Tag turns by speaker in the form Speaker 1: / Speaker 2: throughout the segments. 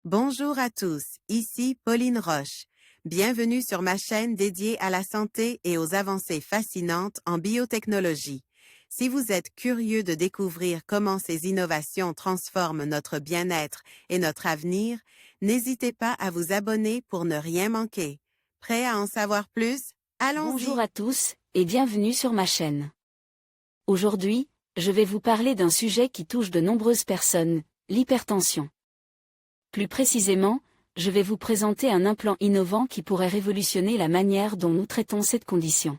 Speaker 1: Bonjour à tous, ici Pauline Roche. Bienvenue sur ma chaîne dédiée à la santé et aux avancées fascinantes en biotechnologie. Si vous êtes curieux de découvrir comment ces innovations transforment notre bien-être et notre avenir, n'hésitez pas à vous abonner pour ne rien manquer. Prêt à en savoir plus?
Speaker 2: Bonjour
Speaker 1: Allons-y!
Speaker 2: à tous, et bienvenue sur ma chaîne. Aujourd'hui, je vais vous parler d'un sujet qui touche de nombreuses personnes, l'hypertension. Plus précisément, je vais vous présenter un implant innovant qui pourrait révolutionner la manière dont nous traitons cette condition.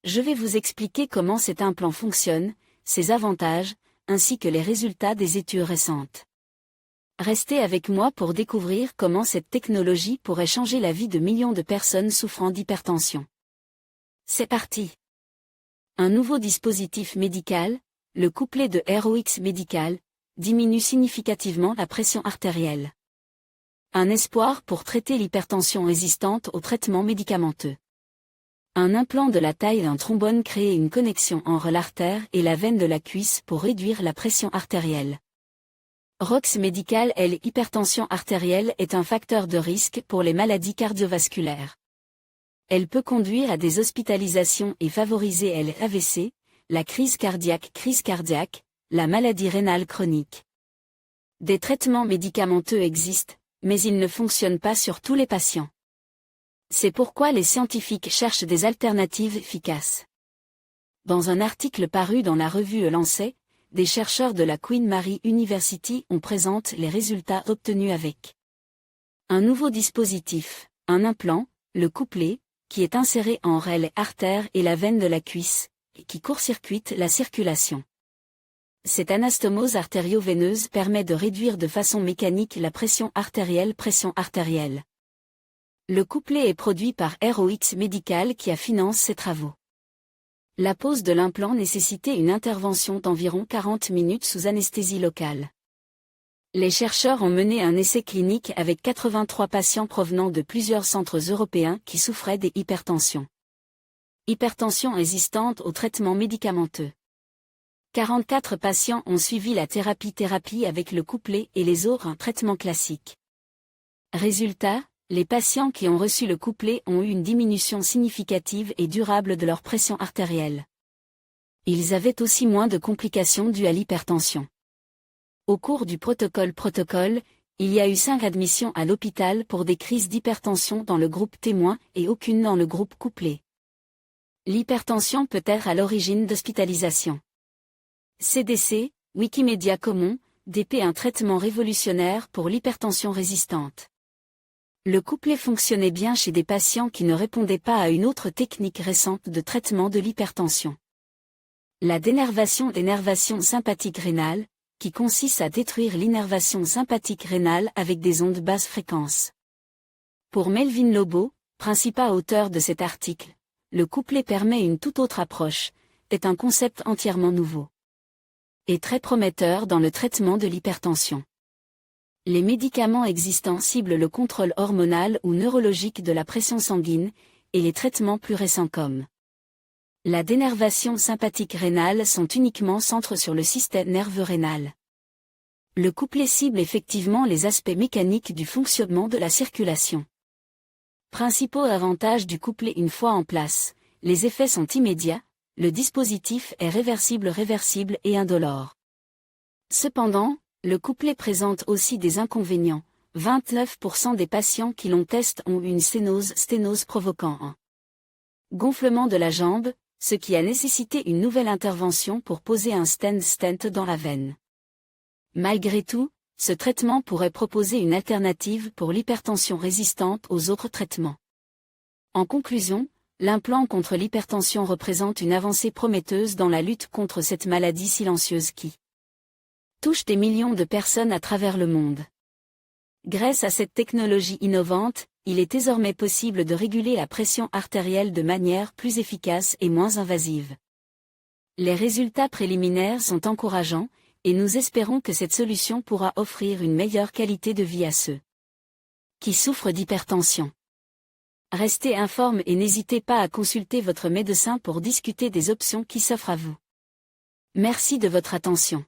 Speaker 2: Je vais vous expliquer comment cet implant fonctionne, ses avantages, ainsi que les résultats des études récentes. Restez avec moi pour découvrir comment cette technologie pourrait changer la vie de millions de personnes souffrant d'hypertension. C'est parti! Un nouveau dispositif médical, le couplet de ROX Medical, diminue significativement la pression artérielle. Un espoir pour traiter l'hypertension résistante aux traitements médicamenteux. Un implant de la taille d'un trombone crée une connexion entre l'artère et la veine de la cuisse pour réduire la pression artérielle. ROX Medical L'hypertension artérielle est un facteur de risque pour les maladies cardiovasculaires. Elle peut conduire à des hospitalisations et favoriser l'AVC, la crise cardiaque, la maladie rénale chronique. Des traitements médicamenteux existent, mais ils ne fonctionnent pas sur tous les patients. C'est pourquoi les scientifiques cherchent des alternatives efficaces. Dans un article paru dans la revue Lancet, des chercheurs de la Queen Mary University ont présenté les résultats obtenus avec un nouveau dispositif, un implant, le couplet, qui est inséré entre l'artère et la veine de la cuisse, et qui court-circuite la circulation. Cette anastomose artério-veineuse permet de réduire de façon mécanique la pression artérielle. Le couplet est produit par ROX Medical qui a financé ces travaux. La pose de l'implant nécessitait une intervention d'environ 40 minutes sous anesthésie locale. Les chercheurs ont mené un essai clinique avec 83 patients provenant de plusieurs centres européens qui souffraient d'hypertension. Hypertension résistante aux traitements médicamenteux. 44 patients ont suivi la thérapie avec le couplet et les autres un traitement classique. Résultat, les patients qui ont reçu le couplet ont eu une diminution significative et durable de leur pression artérielle. Ils avaient aussi moins de complications dues à l'hypertension. Au cours du protocole, il y a eu 5 admissions à l'hôpital pour des crises d'hypertension dans le groupe témoin et aucune dans le groupe couplet. L'hypertension peut être à l'origine d'hospitalisation. CDC, Wikimedia Commons, DP un traitement révolutionnaire pour l'hypertension résistante. Le couplet fonctionnait bien chez des patients qui ne répondaient pas à une autre technique récente de traitement de l'hypertension. La dénervation sympathique rénale, qui consiste à détruire l'innervation sympathique rénale avec des ondes basse fréquence. Pour Melvin Lobo, principal auteur de cet article, le couplet permet une toute autre approche, est un concept entièrement nouveau. Et très prometteur dans le traitement de l'hypertension. Les médicaments existants ciblent le contrôle hormonal ou neurologique de la pression sanguine, et les traitements plus récents comme la dénervation sympathique rénale sont uniquement centrés sur le système nerveux rénal. Le couplet cible effectivement les aspects mécaniques du fonctionnement de la circulation. Principaux avantages du couplet une fois en place, les effets sont immédiats, le dispositif est réversible et indolore. Cependant, le couplet présente aussi des inconvénients. 29% des patients qui l'ont testé ont eu une sténose provoquant un gonflement de la jambe, ce qui a nécessité une nouvelle intervention pour poser un stent dans la veine. Malgré tout, ce traitement pourrait proposer une alternative pour l'hypertension résistante aux autres traitements. En conclusion, l'implant contre l'hypertension représente une avancée prometteuse dans la lutte contre cette maladie silencieuse qui touche des millions de personnes à travers le monde. Grâce à cette technologie innovante, il est désormais possible de réguler la pression artérielle de manière plus efficace et moins invasive. Les résultats préliminaires sont encourageants, et nous espérons que cette solution pourra offrir une meilleure qualité de vie à ceux qui souffrent d'hypertension. Restez informés et n'hésitez pas à consulter votre médecin pour discuter des options qui s'offrent à vous. Merci de votre attention.